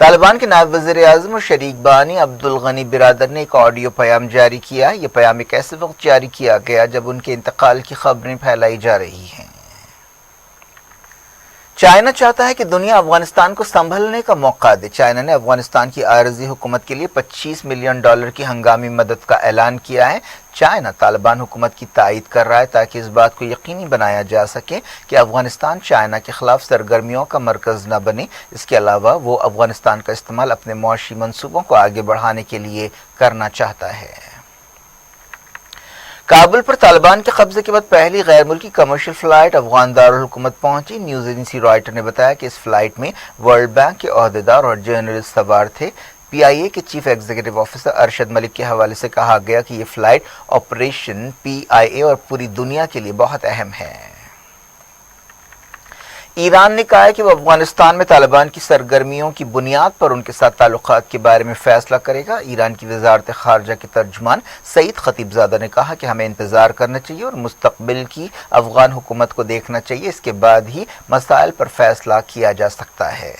طالبان کے نائب وزیر اعظم اور شریک بانی عبدالغنی برادر نے ایک آڈیو پیام جاری کیا. یہ پیام ایک ایسے وقت جاری کیا گیا جب ان کے انتقال کی خبریں پھیلائی جا رہی ہیں. چائنا چاہتا ہے کہ دنیا افغانستان کو سنبھلنے کا موقع دے. چائنا نے افغانستان کی عارضی حکومت کے لیے $25 ملین کی ہنگامی مدد کا اعلان کیا ہے. چائنا طالبان حکومت کی تائید کر رہا ہے تاکہ اس بات کو یقینی بنایا جا سکے کہ افغانستان چائنا کے خلاف سرگرمیوں کا مرکز نہ بنے. اس کے علاوہ وہ افغانستان کا استعمال اپنے معاشی منصوبوں کو آگے بڑھانے کے لیے کرنا چاہتا ہے. کابل پر طالبان کے قبضے کے بعد پہلی غیر ملکی کمرشل فلائٹ افغان دارالحکومت پہنچی. نیوز ایجنسی رائٹر نے بتایا کہ اس فلائٹ میں ورلڈ بینک کے عہدیدار اور جرنلسٹ سوار تھے. PIA کے chief executive officer Arshad Malik کے حوالے سے کہا گیا کہ یہ فلائٹ آپریشن PIA اور پوری دنیا کے لیے بہت اہم ہے. ایران نے کہا ہے کہ وہ افغانستان میں طالبان کی سرگرمیوں کی بنیاد پر ان کے ساتھ تعلقات کے بارے میں فیصلہ کرے گا. ایران کی وزارت خارجہ کے ترجمان سعید خطیب زادہ نے کہا کہ ہمیں انتظار کرنا چاہیے اور مستقبل کی افغان حکومت کو دیکھنا چاہیے. اس کے بعد ہی مسائل پر فیصلہ کیا جا سکتا ہے.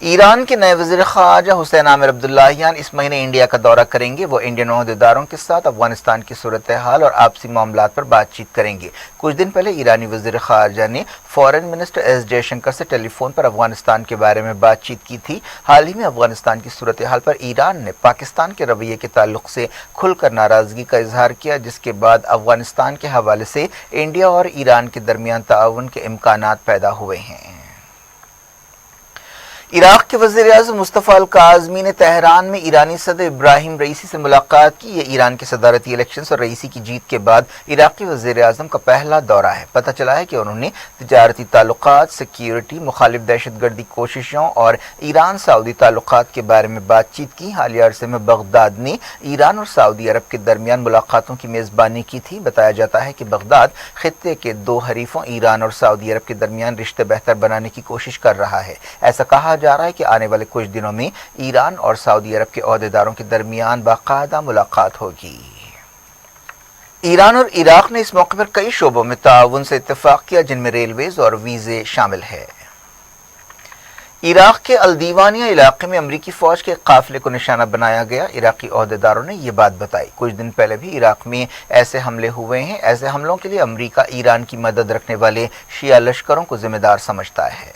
ایران کے نئے وزیر خارجہ حسین عامر عبداللہیان اس مہینے انڈیا کا دورہ کریں گے. وہ انڈین عہدیداروں کے ساتھ افغانستان کی صورتحال اور آپسی معاملات پر بات چیت کریں گے. کچھ دن پہلے ایرانی وزیر خارجہ نے foreign minister S J Shankar سے ٹیلی فون پر افغانستان کے بارے میں بات چیت کی تھی. حال ہی میں افغانستان کی صورتحال پر ایران نے پاکستان کے رویے کے تعلق سے کھل کر ناراضگی کا اظہار کیا، جس کے بعد افغانستان کے حوالے سے انڈیا اور ایران کے درمیان تعاون کے امکانات پیدا ہوئے ہیں. عراق کے وزیر اعظم مصطفیٰ الکاظمی نے تہران میں ایرانی صدر ابراہیم رئیسی سے ملاقات کی. یہ ایران کے صدارتی الیکشنز اور رئیسی کی جیت کے بعد عراقی وزیر اعظم کا پہلا دورہ ہے. پتہ چلا ہے کہ انہوں نے تجارتی تعلقات، سیکیورٹی، مخالف دہشت گردی کوششوں اور ایران سعودی تعلقات کے بارے میں بات چیت کی. حالیہ عرصے میں بغداد نے ایران اور سعودی عرب کے درمیان ملاقاتوں کی میزبانی کی تھی. بتایا جاتا ہے کہ بغداد خطے کے دو حریفوں ایران اور سعودی عرب کے درمیان رشتے بہتر بنانے کی کوشش کر رہا ہے. ایسا کہا جا رہا ہے کہ آنے والے کچھ دنوں میں ایران اور سعودی عرب کے عہدیداروں کے درمیان باقاعدہ ملاقات ہوگی. ایران اور عراق نے اس موقع پر کئی شعبوں میں تعاون سے اتفاق کیا، جن میں ریلویز اور ویزے شامل ہے. عراق کے الدیوانیہ علاقے میں امریکی فوج کے ایک قافلے کو نشانہ بنایا گیا. عراقی عہدیداروں نے یہ بات بتائی. کچھ دن پہلے بھی عراق میں ایسے حملے ہوئے ہیں. ایسے حملوں کے لیے امریکہ ایران کی مدد رکھنے والے شیعہ لشکروں کو ذمہ دار سمجھتا ہے.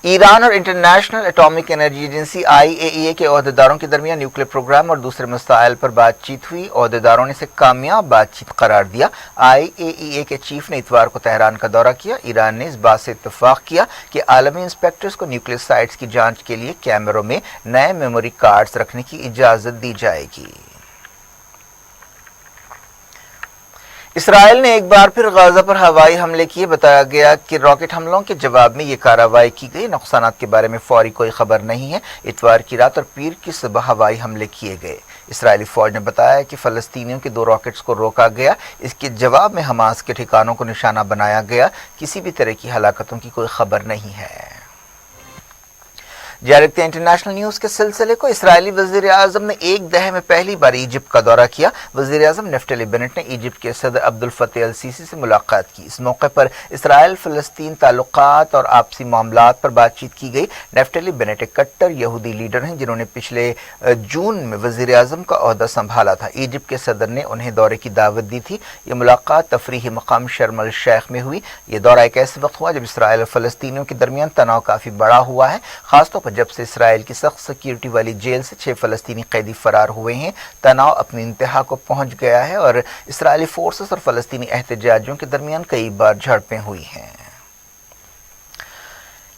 ایران اور international atomic energy agency IAEA کے عہدیداروں کے درمیان نیوکلیئر پروگرام اور دوسرے مسائل پر بات چیت ہوئی. عہدیداروں نے اسے کامیاب بات چیت قرار دیا. IAEA کے چیف نے اتوار کو تہران کا دورہ کیا. ایران نے اس بات سے اتفاق کیا کہ عالمی انسپیکٹرز کو نیوکلیئر سائٹس کی جانچ کے لیے کیمروں میں نئے میموری کارڈز رکھنے کی اجازت دی جائے گی. اسرائیل نے ایک بار پھر غزہ پر ہوائی حملے کیے. بتایا گیا کہ راکٹ حملوں کے جواب میں یہ کارروائی کی گئی. نقصانات کے بارے میں فوری کوئی خبر نہیں ہے. اتوار کی رات اور پیر کی صبح ہوائی حملے کیے گئے. اسرائیلی فوج نے بتایا کہ فلسطینیوں کے 2 راکٹس کو روکا گیا. اس کے جواب میں حماس کے ٹھکانوں کو نشانہ بنایا گیا. کسی بھی طرح کی ہلاکتوں کی کوئی خبر نہیں ہے. جاری رکھتے ہیں انٹرنیشنل نیوز کے سلسلے کو. اسرائیلی وزیر اعظم نے ایک دہے میں پہلی بار ایجپٹ کا دورہ کیا. وزیر اعظم نیفتلی بینٹ نے ایجپٹ کے صدر عبد الفتاح السیسی سے ملاقات کی. اس موقع پر اسرائیل فلسطین تعلقات اور آپسی معاملات پر بات چیت کی گئی. نیفتلی بینٹ ایک کٹر یہودی لیڈر ہیں جنہوں نے پچھلے جون میں وزیر اعظم کا عہدہ سنبھالا تھا. ایجپٹ کے صدر نے انہیں دورے کی دعوت دی تھی. یہ ملاقات تفریحی مقام شرم الشیخ میں ہوئی. یہ دورہ ایک ایسے وقت ہوا جب اسرائیل اور فلسطینیوں کے درمیان تناؤ کافی بڑا ہوا ہے، خاص طور پر جب سے اسرائیل کی سخت سیکیورٹی والی جیل سے 6 فلسطینی قیدی فرار ہوئے ہیں. تناؤ اپنی انتہا کو پہنچ گیا ہے اور اسرائیلی فورسز اور فلسطینی احتجاجیوں کے درمیان کئی بار جھڑپیں ہوئی ہیں.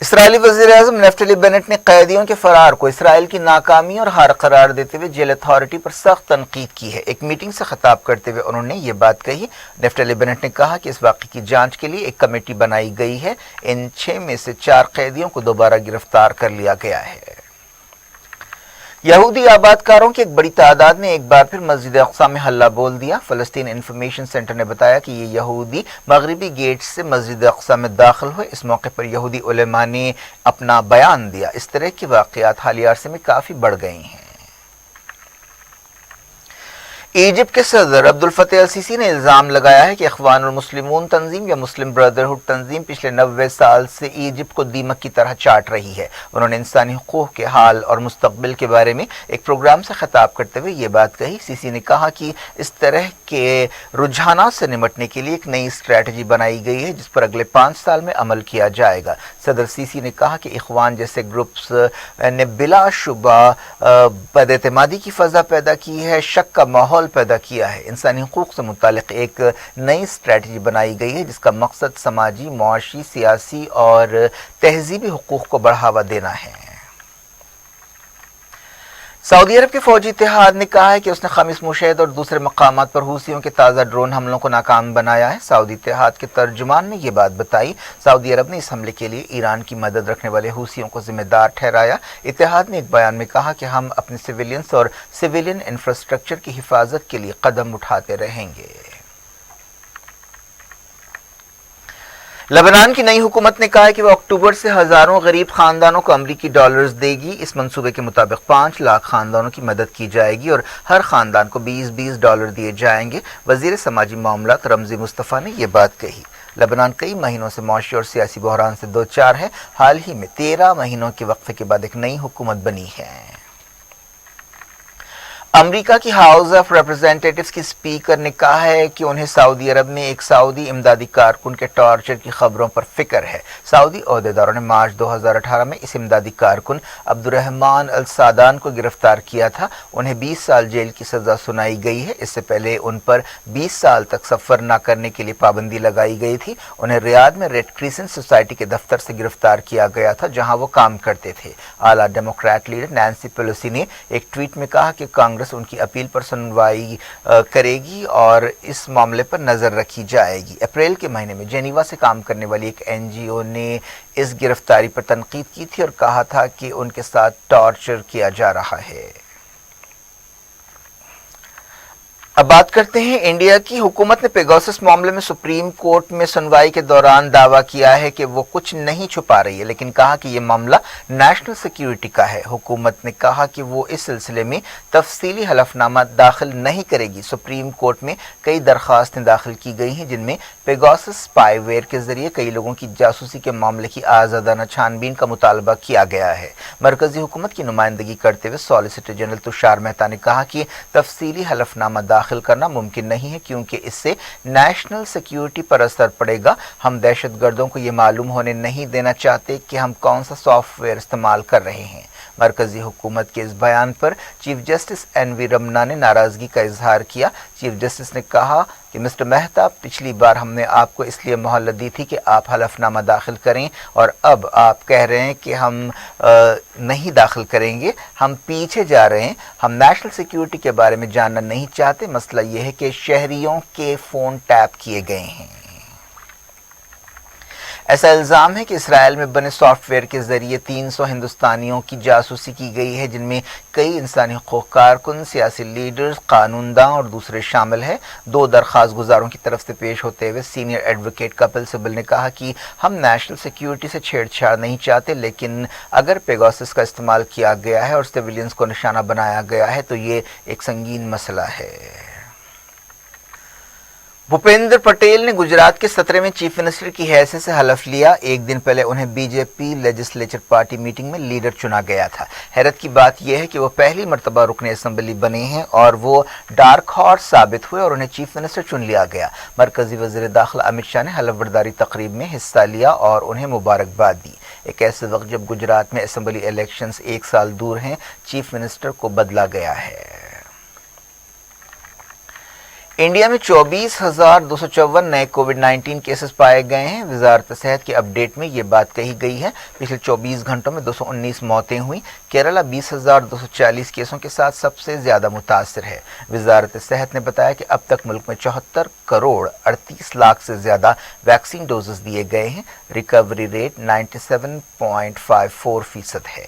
اسرائیلی وزیر اعظم نیفتلی بینٹ نے قیدیوں کے فرار کو اسرائیل کی ناکامی اور ہار قرار دیتے ہوئے جیل اتھارٹی پر سخت تنقید کی ہے. ایک میٹنگ سے خطاب کرتے ہوئے انہوں نے یہ بات کہی. نیفتلی بینٹ نے کہا کہ اس واقعے کی جانچ کے لیے ایک کمیٹی بنائی گئی ہے. ان 6 میں سے 4 قیدیوں کو دوبارہ گرفتار کر لیا گیا ہے. یہودی آباد کاروں کی ایک بڑی تعداد نے ایک بار پھر مسجد اقصی میں حلہ بول دیا. فلسطین انفارمیشن سینٹر نے بتایا کہ یہ یہودی مغربی گیٹ سے مسجد اقصی میں داخل ہوئے. اس موقع پر یہودی علماء نے اپنا بیان دیا. اس طرح کے واقعات حالیہ عرصے میں کافی بڑھ گئے ہیں. ایجپٹ کے صدر عبد الفتح السیسی نے الزام لگایا ہے کہ اخوان المسلمون تنظیم یا مسلم بردرہڈ تنظیم پچھلے 90 سال سے ایجپٹ کو دیمک کی طرح چاٹ رہی ہے۔ انہوں نے انسانی حقوق کے حال اور مستقبل کے بارے میں ایک پروگرام سے خطاب کرتے ہوئے یہ بات کہی۔ سیسی نے کہا کہ اس طرح کے رجحانات سے نمٹنے کے لیے ایک نئی اسٹریٹجی بنائی گئی ہے جس پر اگلے 5 سال میں عمل کیا جائے گا۔ صدر سیسی نے کہا کہ اخوان جیسے گروپس نے بلا شبہ بد اعتمادی کی فضا پیدا کی ہے، شک کا ماحول پیدا کیا ہے۔ انسانی حقوق سے متعلق ایک نئی اسٹریٹجی بنائی گئی ہے جس کا مقصد سماجی، معاشی، سیاسی اور تہذیبی حقوق کو بڑھاوا دینا ہے۔ سعودی عرب کے فوجی اتحاد نے کہا ہے کہ اس نے خمیس مشہد اور دوسرے مقامات پر حوثیوں کے تازہ ڈرون حملوں کو ناکام بنایا ہے۔ سعودی اتحاد کے ترجمان نے یہ بات بتائی۔ سعودی عرب نے اس حملے کے لیے ایران کی مدد رکھنے والے حوثیوں کو ذمہ دار ٹھہرایا۔ اتحاد نے ایک بیان میں کہا کہ ہم اپنے سویلینز اور سویلین انفراسٹرکچر کی حفاظت کے لیے قدم اٹھاتے رہیں گے۔ لبنان کی نئی حکومت نے کہا ہے کہ وہ اکتوبر سے ہزاروں غریب خاندانوں کو امریکی ڈالرز دے گی۔ اس منصوبے کے مطابق 5 لاکھ خاندانوں کی مدد کی جائے گی اور ہر خاندان کو $20 دیے جائیں گے۔ وزیر سماجی معاملات رمزی مصطفیٰ نے یہ بات کہی۔ لبنان کئی مہینوں سے معاشی اور سیاسی بحران سے دوچار ہے۔ حال ہی میں 13 مہینوں کے وقفے کے بعد ایک نئی حکومت بنی ہے۔ امریکہ کی ہاؤس آف ریپرزینٹیٹوز کی اسپیکر نے کہا ہے کہ انہیں سعودی عرب میں ایک سعودی امدادی کارکن کے ٹارچر کی خبروں پر فکر ہے۔ سعودی عہدیداروں نے مارچ 2018 میں اس امدادی کارکن عبد الرحمان السادان کو گرفتار کیا تھا۔ انہیں 20 سال جیل کی سزا سنائی گئی ہے۔ اس سے پہلے ان پر 20 سال تک سفر نہ کرنے کے لیے پابندی لگائی گئی تھی۔ انہیں ریاض میں ریڈ کریسنٹ سوسائٹی کے دفتر سے گرفتار کیا گیا تھا جہاں وہ کام کرتے تھے۔ اعلیٰ ڈیموکریٹ لیڈر نینسی پیلوسی نے ایک ٹویٹ میں کہا کہ کانگریس ان کی اپیل پر سنوائی کرے گی اور اس معاملے پر نظر رکھی جائے گی۔ اپریل کے مہینے میں جنیوا سے کام کرنے والی ایک NGO نے اس گرفتاری پر تنقید کی تھی اور کہا تھا کہ ان کے ساتھ ٹارچر کیا جا رہا ہے۔ اب بات کرتے ہیں انڈیا کی۔ حکومت نے پیگاسس معاملے میں سپریم کورٹ میں سنوائی کے دوران دعویٰ کیا ہے کہ وہ کچھ نہیں چھپا رہی ہے، لیکن کہا کہ یہ معاملہ نیشنل سیکیورٹی کا ہے۔ حکومت نے کہا کہ وہ اس سلسلے میں تفصیلی حلف نامہ داخل نہیں کرے گی۔ سپریم کورٹ میں کئی درخواستیں داخل کی گئی ہیں جن میں پیگاسس اسپائی ویئر کے ذریعے کئی لوگوں کی جاسوسی کے معاملے کی آزادانہ چھان بین کا مطالبہ کیا گیا ہے۔ مرکزی حکومت کی نمائندگی کرتے ہوئے سالیسیٹر جنرل تشار مہتا نے کہا کہ تفصیلی حلف نامہ داخل کرنا ممکن نہیں ہے کیونکہ اس سے نیشنل سیکیورٹی پر اثر پڑے گا۔ ہم دہشت گردوں کو یہ معلوم ہونے نہیں دینا چاہتے کہ ہم کون سا سافٹ ویئر استعمال کر رہے ہیں۔ مرکزی حکومت کے اس بیان پر چیف جسٹس NV رمنا نے ناراضگی کا اظہار کیا۔ چیف جسٹس نے کہا کہ مسٹر مہتا، پچھلی بار ہم نے آپ کو اس لیے مہلت دی تھی کہ آپ حلف نامہ داخل کریں اور اب آپ کہہ رہے ہیں کہ ہم نہیں داخل کریں گے۔ ہم پیچھے جا رہے ہیں۔ ہم نیشنل سیکیورٹی کے بارے میں جاننا نہیں چاہتے۔ مسئلہ یہ ہے کہ شہریوں کے فون ٹیپ کیے گئے ہیں۔ ایسا الزام ہے کہ اسرائیل میں بنے سافٹ ویئر کے ذریعے 300 ہندوستانیوں کی جاسوسی کی گئی ہے جن میں کئی انسانی حقوق کارکن، سیاسی لیڈرز، قانون داں اور دوسرے شامل ہیں۔ 2 درخواست گزاروں کی طرف سے پیش ہوتے ہوئے سینئر ایڈوکیٹ کپل سبل نے کہا کہ ہم نیشنل سیکیورٹی سے چھیڑ چھاڑ نہیں چاہتے، لیکن اگر پیگاسس کا استعمال کیا گیا ہے اور سویلینز کو نشانہ بنایا گیا ہے تو یہ ایک سنگین مسئلہ ہے۔ بھوپیندر پٹیل نے گجرات کے 17 میں چیف منسٹر کی حیثیت سے حلف لیا۔ ایک دن پہلے انہیں BJP لیجسلیچر پارٹی میٹنگ میں لیڈر چنا گیا تھا۔ حیرت کی بات یہ ہے کہ وہ پہلی مرتبہ رکن اسمبلی بنے ہیں اور وہ ڈارک ہارس ثابت ہوئے اور انہیں چیف منسٹر چن لیا گیا۔ مرکزی وزیر داخلہ امت شاہ نے حلف برداری تقریب میں حصہ لیا اور انہیں مبارکباد دی۔ ایک ایسے وقت جب گجرات میں اسمبلی الیکشنز 1 سال دور ہیں، چیف منسٹر کو بدلا گیا ہے۔ انڈیا میں 24,254 نئے کووڈ-19 کیسز پائے گئے ہیں۔ وزارت صحت کے اپ ڈیٹ میں یہ بات کہی گئی ہے۔ پچھلے 24 گھنٹوں میں 219 موتیں ہوئیں۔ کیرالہ 20,240 کیسوں کے ساتھ سب سے زیادہ متاثر ہے۔ وزارت صحت نے بتایا کہ اب تک ملک میں 74 کروڑ 38 لاکھ سے زیادہ ویکسین ڈوزز دیے گئے ہیں۔ ریکوری ریٹ 97.54% ہے۔